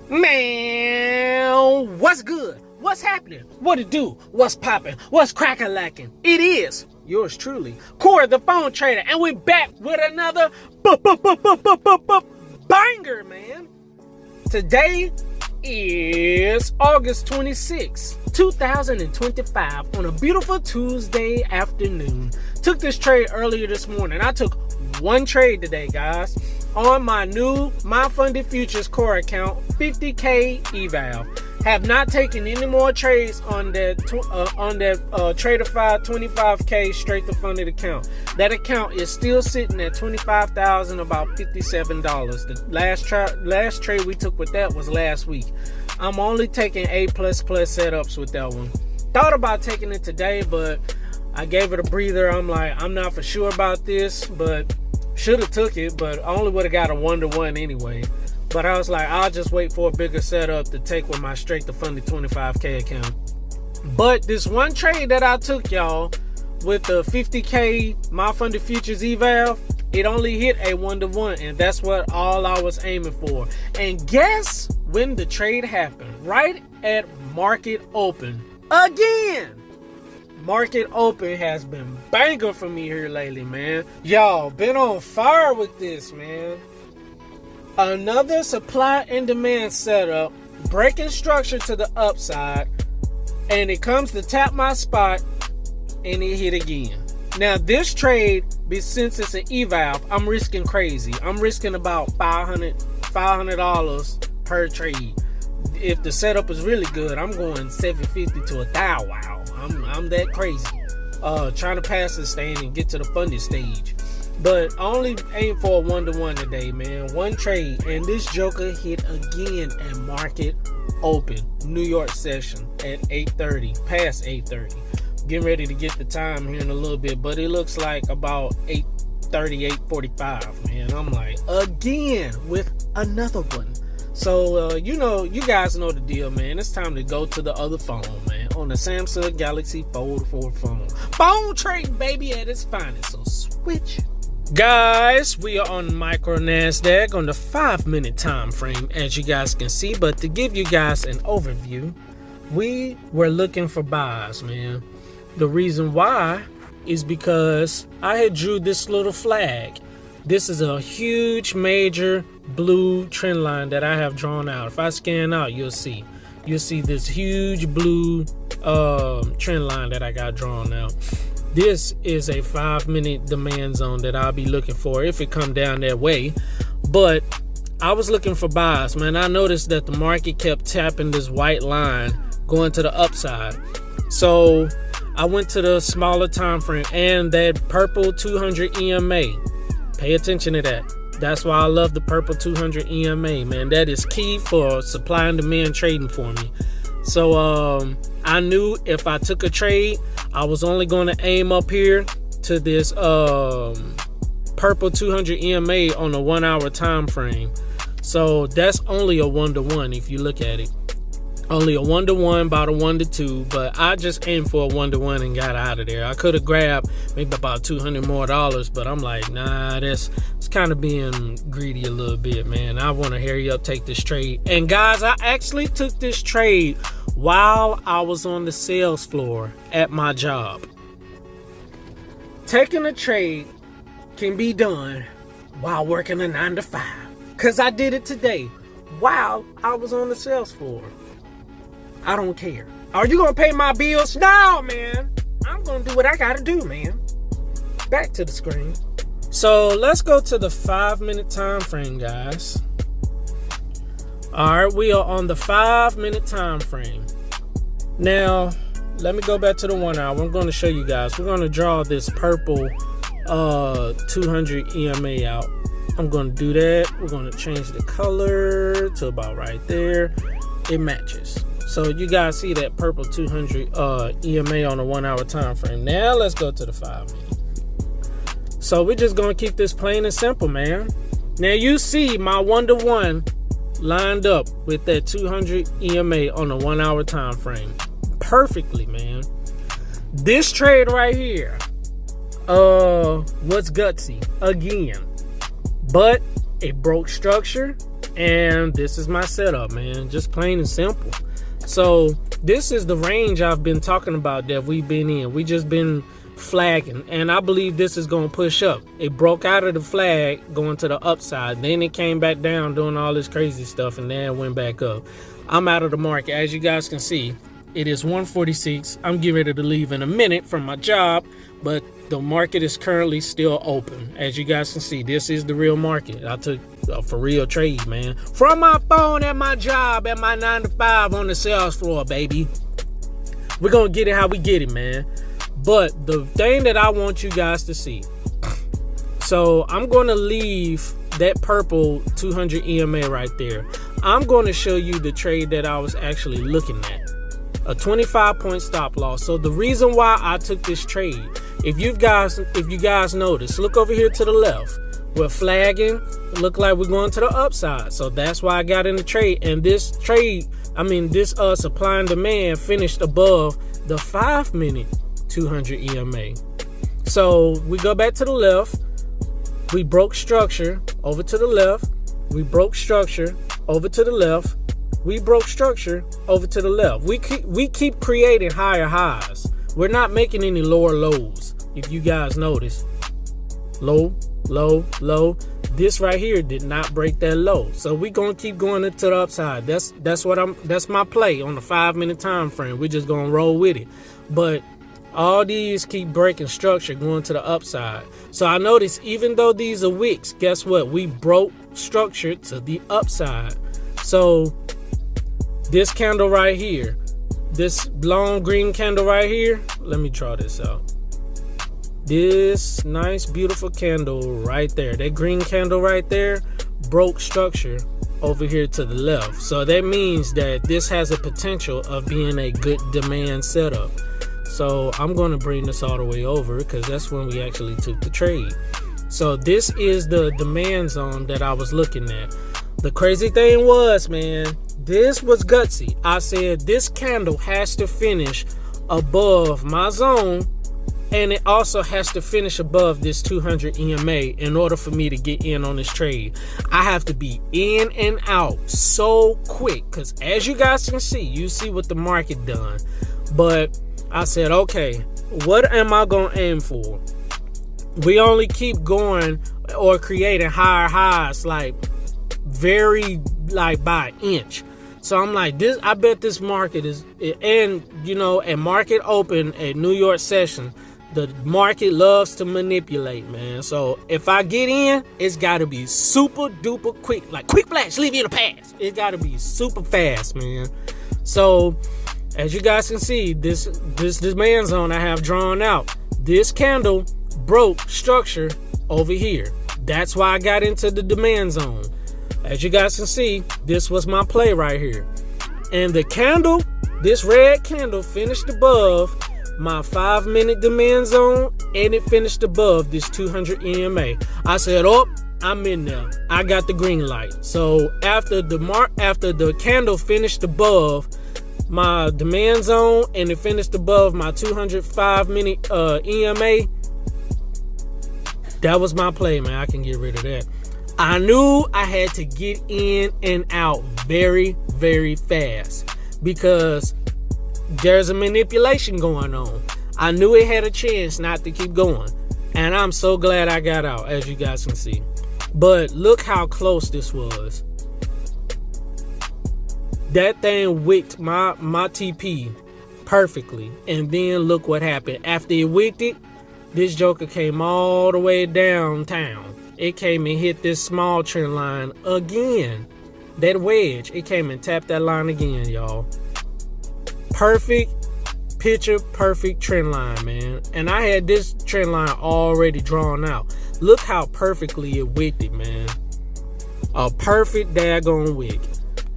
Man, what's good? What's happening? What it do? What's popping? What's crackin'-lackin'? It is yours truly, Corey the Phone Trader, and we're back with another banger, man. Today is August 26, 2025, on a beautiful Tuesday afternoon. Took this trade earlier this morning. I took one trade today, guys, on my new My Funded Futures core account, 50K eval. Have not taken any more trades on that Traderfi 25K straight to funded account. That account is still sitting at $25,000, about $57. The last trade we took with that was last week. I'm only taking A++ setups with that one. Thought about taking it today, but I gave it a breather. I'm like, I'm not for sure about this, but should have took it, but I only would have got a 1-to-1 anyway. But I was like, I'll just wait for a bigger setup to take with my straight to funded 25K account. But this one trade that I took, y'all, with the 50K My Funded Futures eval, it only hit a 1-to-1, and that's what all I was aiming for. And guess when the trade happened? Right at market open. Again! Market open has been banger for me here lately, man. Y'all been on fire with this, man. Another supply and demand setup, breaking structure to the upside, and it comes to tap my spot, and it hit again. Now this trade, since it's an eval, I'm risking crazy. I'm risking about $500 per trade. If the setup is really good, I'm going $750 to $1,000. Wow, I'm that crazy. Trying to pass this thing and get to the funded stage. But I only aim for a 1-to-1 today, man. One trade, and this joker hit again at market open. New York session at 8:30, past 8:30. Getting ready to get the time here in a little bit, but it looks like about 8:30, 8:45, man. I'm like, again with another one. So, you guys know the deal, man. It's time to go to the other phone, man. On the Samsung Galaxy Fold 4 phone. Phone trading, baby, at its finest. So switch. Guys, we are on micro NASDAQ on the 5-minute time frame, as you guys can see. But to give you guys an overview, we were looking for buys, man. The reason why is because I had drew this little flag. This is a huge major blue trend line that I have drawn out. If I scan out, you'll see this huge blue trend line that I got drawn out. This is a 5-minute demand zone that I'll be looking for if it come down that way. But I was looking for buys, man. I noticed that the market kept tapping this white line going to the upside. So I went to the smaller time frame and that purple 200 EMA. Pay attention to that. That's why I love the purple 200 EMA, man. That is key for supply and demand trading for me. So I knew if I took a trade, I was only going to aim up here to this purple 200 EMA on a 1-hour time frame. So that's only a 1-to-1 if you look at it. Only a 1-to-1, about a 1-to-2, but I just aimed for a 1-to-1 and got out of there. I could have grabbed maybe about $200 more, but I'm like, nah, it's kind of being greedy a little bit, man. I want to hurry up, take this trade. And guys, I actually took this trade while I was on the sales floor at my job. Taking a trade can be done while working a 9-to-5, because I did it today while I was on the sales floor. I don't care. Are you gonna pay my bills? No, man. I'm gonna do what I gotta do, man. Back to the screen. So let's go to the 5-minute time frame, guys. All right, we are on the 5-minute time frame. Now, let me go back to the 1 hour. I'm going to show you guys. We're going to draw this purple 200 EMA out. I'm going to do that. We're going to change the color to about right there. It matches. So you guys see that purple 200 EMA on a 1-hour time frame. Now let's go to the 5-minute. So we're just going to keep this plain and simple, man. Now you see my 1-to-1 lined up with that 200 EMA on a 1-hour time frame perfectly, man. This trade right here was gutsy again, but it broke structure And this is my setup, man. Just plain and simple. So this is the range I've been talking about that we've been in. We just been flagging, and I believe this is going to push up. It broke out of the flag going to the upside, then it came back down doing all this crazy stuff, and then it went back up. I'm out of the market. As you guys can see, it is 1:46. I'm getting ready to leave in a minute from my job, but the market is currently still open. As you guys can see, this is the real market. I took a for real trade, man, from my phone at my job at my 9 to 5 on the sales floor, baby. We're gonna get it how we get it, man. But the thing that I want you guys to see, so I'm going to leave that purple 200 EMA right there. I'm going to show you the trade that I was actually looking at. A 25-point stop loss. So the reason why I took this trade, if you guys notice, look over here to the left. We're flagging. It look like we're going to the upside. So that's why I got in the trade. And this trade, this supply and demand finished above the 5-minute 200 EMA. So we go back to the left. We broke structure over to the left. We broke structure over to the left. We broke structure over to the left. We keep creating higher highs. We're not making any lower lows. If you guys notice, low, low, low. This right here did not break that low. So we're gonna keep going to the upside. That's my play on the 5-minute time frame. We're just gonna roll with it. But all these keep breaking structure, going to the upside. So I noticed, even though these are wicks, guess what? We broke structure to the upside. So this candle right here, this long green candle right here, let me draw this out. This nice, beautiful candle right there, that green candle right there, broke structure over here to the left. So that means that this has a potential of being a good demand setup. So I'm going to bring this all the way over because that's when we actually took the trade. So this is the demand zone that I was looking at. The crazy thing was, man, this was gutsy. I said this candle has to finish above my zone, and it also has to finish above this 200 EMA in order for me to get in on this trade. I have to be in and out so quick because, as you guys can see, you see what the market done. But I said, okay, what am I going to aim for? We only keep going or creating higher highs, like very like by an inch. So I'm like, this, I bet this market is, and you know, at market open at New York session, the market loves to manipulate, man. So if I get in, it's got to be super duper quick, like quick flash, leave you in the past. It got to be super fast, man. So as you guys can see, this demand zone I have drawn out, this candle broke structure over here. That's why I got into the demand zone. As you guys can see, this was my play right here. And the candle, this red candle, finished above my 5-minute demand zone, and it finished above this 200 EMA. I said, oh, I'm in there. I got the green light. So after the candle finished above my demand zone and it finished above my 205-minute EMA, that was my play, man. I can get rid of that. I knew I had to get in and out very, very fast because there's a manipulation going on. I knew it had a chance not to keep going, and I'm so glad I got out, as you guys can see. But look how close this was. That thing wicked my TP perfectly, and then look what happened. After it wicked it, this joker came all the way downtown. It came and hit this small trend line again. That wedge, it came and tapped that line again, y'all. Perfect, picture perfect trend line, man. And I had this trend line already drawn out. Look how perfectly it wicked it, man. A perfect daggone wick.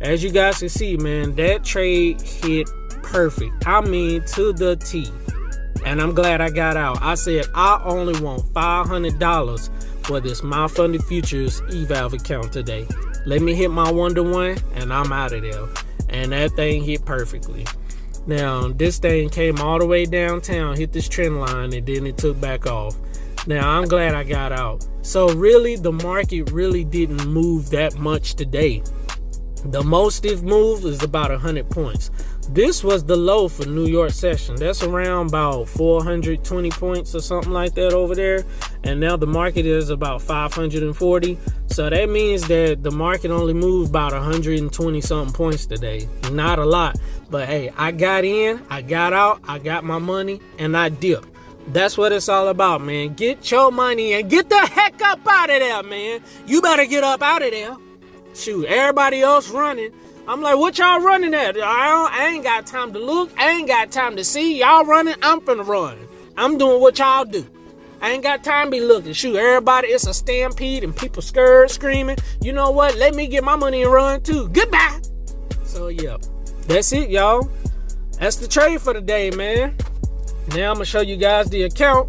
As you guys can see, man, that trade hit perfect. I mean, to the T. And I'm glad I got out. I said I only want $500 for this My Funded Futures eval account today. Let me hit my 1-to-1 and I'm out of there. And that thing hit perfectly. Now this thing came all the way downtown, hit this trend line, and then it took back off. Now, I'm glad I got out. So really, the market really didn't move that much today. The most it moved is about 100 points. This was the low for New York session. That's around about 420 points or something like that over there. And now the market is about 540. So that means that the market only moved about 120 something points today. Not a lot. But hey, I got in, I got out, I got my money, and I dipped. That's what it's all about, man. Get your money and get the heck up out of there, man. You better get up out of there. Shoot, everybody else running. I'm like, what y'all running at? I ain't got time to look. I ain't got time to see. Y'all running, I'm finna run. I'm doing what y'all do. I ain't got time to be looking. Shoot, everybody, it's a stampede and people scared, screaming. You know what? Let me get my money and run too. Goodbye. So, yeah, that's it, y'all. That's the trade for the day, man. Now I'm going to show you guys the account.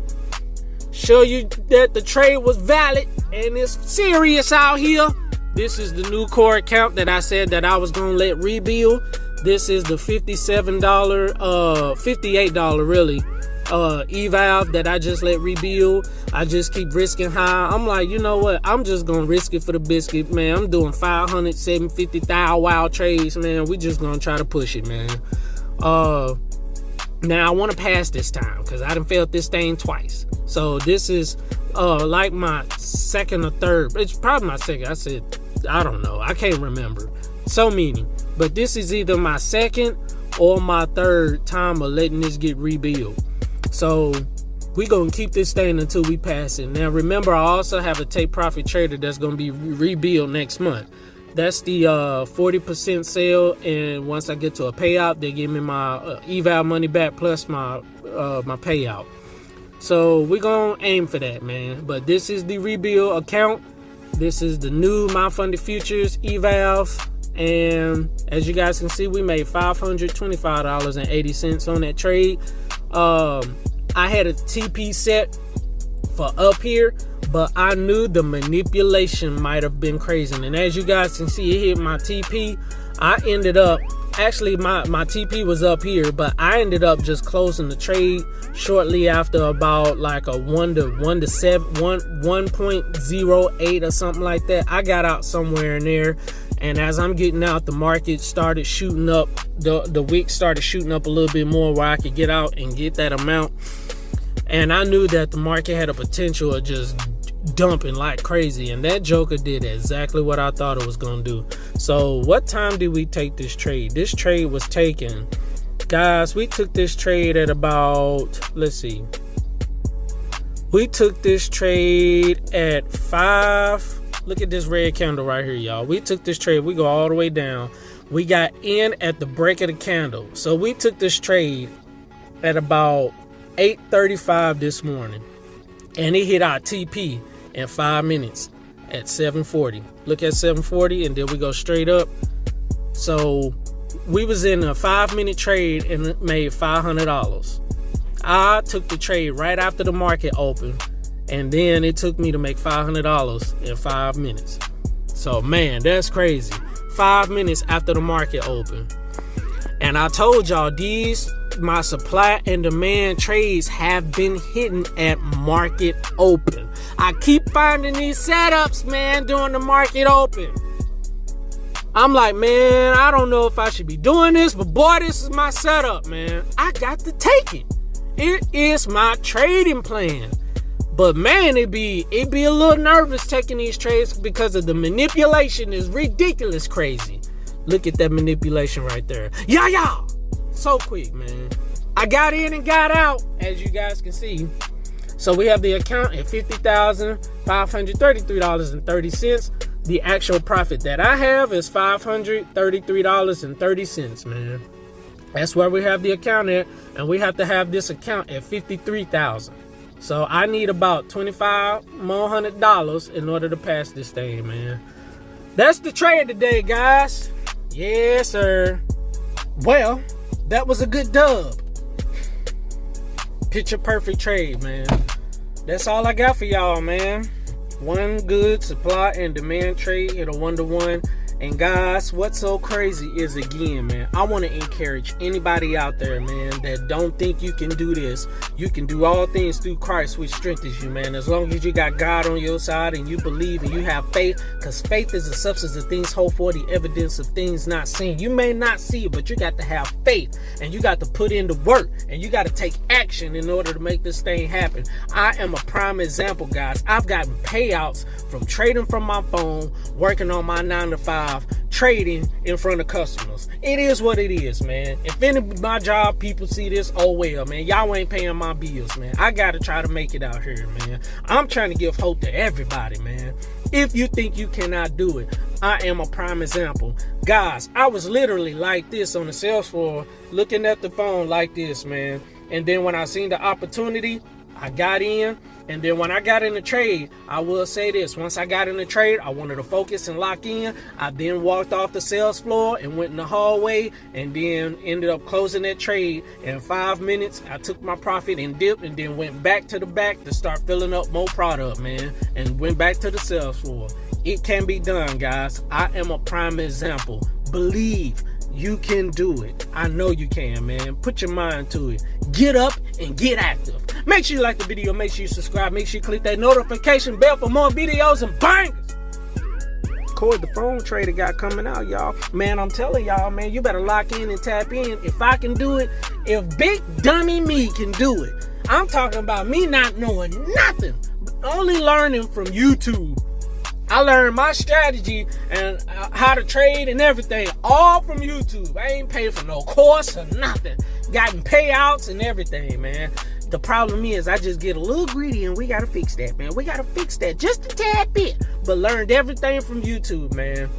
Show you that the trade was valid and it's serious out here. This is the new core account that I said that I was going to let rebuild. This is the $57, $58 really, eval that I just let rebuild. I just keep risking high. I'm like, you know what? I'm just going to risk it for the biscuit, man. I'm doing 500, 750, wild trades, man. We just going to try to push it, man. Now, I want to pass this time because I done failed this thing twice. So this is like my second or third. It's probably my second. I don't know. I can't remember. So many. But this is either my second or my third time of letting this get rebuilt. So we're going to keep this thing until we pass it. Now, remember, I also have a take profit trader that's going to be rebuilt next month. That's the 40% sale, and once I get to a payout, they give me my eval money back plus my payout. So we're gonna aim for that, man. But this is the rebuild account. This is the new My Funded Futures evals, and as you guys can see, we made $525.80 on that trade. I had a TP set for up here, but I knew the manipulation might have been crazy. And as you guys can see, it hit my TP. I ended up, actually my TP was up here, but I ended up just closing the trade shortly after about like a 1.08 or something like that. I got out somewhere in there. And as I'm getting out, the market started shooting up. The wick started shooting up a little bit more where I could get out and get that amount. And I knew that the market had a potential of just dumping like crazy, and that joker did exactly what I thought it was gonna do. So what time did we take this trade? This trade was taken, guys, we took this trade at about, let's see, we took this trade at 5. Look at this red candle right here, y'all. We took this trade, we go all the way down. We got in at the break of the candle. So we took this trade at about 8:35 this morning, and it hit our TP in 5 minutes at 7:40. Look at 7:40, and then we go straight up. So we was in a 5-minute trade and it made $500. I took the trade right after the market opened, and then it took me to make $500 in 5 minutes. So man, that's crazy. 5 minutes after the market opened. And I told y'all, my supply and demand trades have been hitting at market open. I keep finding these setups, man, during the market open. I'm like, man, I don't know if I should be doing this, but boy, this is my setup, man. I got to take it. It is my trading plan. But man, it be a little nervous taking these trades because of the manipulation is ridiculous crazy. Look at that manipulation right there. Yeah. So quick, man. I got in and got out, as you guys can see. So we have the account at $50,533.30. The actual profit that I have is $533.30, man. That's where we have the account at, and we have to have this account at $53,000. So I need about $25 more in order to pass this thing, man. That's the trade today, guys. Yes, sir. Well, that was a good dub. Picture perfect trade, man. That's all I got for y'all, man. One good supply and demand trade at a 1-to-1. And guys, what's so crazy is, again, man, I want to encourage anybody out there, man, that don't think you can do this. You can do all things through Christ, which strengthens you, man. As long as you got God on your side and you believe and you have faith, because faith is the substance of things hoped for, the evidence of things not seen. You may not see it, but you got to have faith, and you got to put in the work, and you got to take action in order to make this thing happen. I am a prime example, guys. I've gotten payouts from trading from my phone, working on my 9-to-5, trading in front of customers. It is what it is, man. If any of my job people see this, oh well, man. Y'all ain't paying my bills, man. I gotta try to make it out here, man. I'm trying to give hope to everybody, man. If you think you cannot do it, I am a prime example. Guys, I was literally like this on the sales floor, looking at the phone like this, man. And then when I seen the opportunity, I got in. And then when I got in the trade, I will say this. Once I got in the trade, I wanted to focus and lock in. I then walked off the sales floor and went in the hallway and then ended up closing that trade. In 5 minutes, I took my profit and dipped and then went back to the back to start filling up more product, man. And went back to the sales floor. It can be done, guys. I am a prime example. Believe. You can do it. I know you can, man. Put your mind to it. Get up and get active. Make sure you like the video. Make sure you subscribe. Make sure you click that notification bell for more videos and bangers. Record the phone trader got coming out, y'all. Man, I'm telling y'all, man, you better lock in and tap in. If I can do it, if big dummy me can do it. I'm talking about me not knowing nothing, only learning from YouTube. I learned my strategy and how to trade and everything all from YouTube. I ain't paid for no course or nothing. Gotten payouts and everything, man. The problem is I just get a little greedy, and we got to fix that, man. We got to fix that just a tad bit. But learned everything from YouTube, man.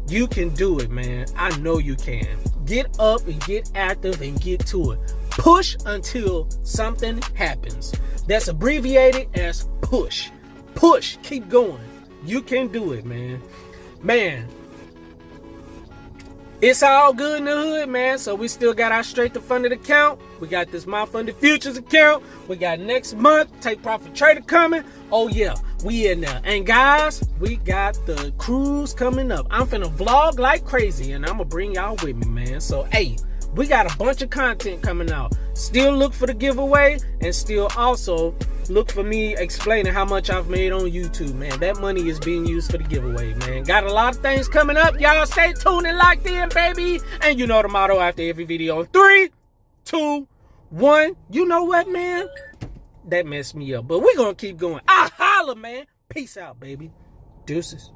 You can do it, man. I know you can. Get up and get active and get to it. Push until something happens. That's abbreviated as push. Push. Keep going. You can do it, man. Man, it's all good in the hood, man. So we still got our straight to funded account. We got this My Funded Futures account. We got next month Take Profit Trader coming. Oh yeah, we in there. And guys, we got the cruise coming up. I'm finna vlog like crazy, and I'm gonna bring y'all with me, man. So hey, we got a bunch of content coming out. Still look for the giveaway, and still also look for me explaining how much I've made on YouTube, man. That money is being used for the giveaway, man. Got a lot of things coming up. Y'all stay tuned and locked in, baby. And you know the motto after every video. 3, 2, 1. You know what, man? That messed me up. But we're going to keep going. I holla, man. Peace out, baby. Deuces.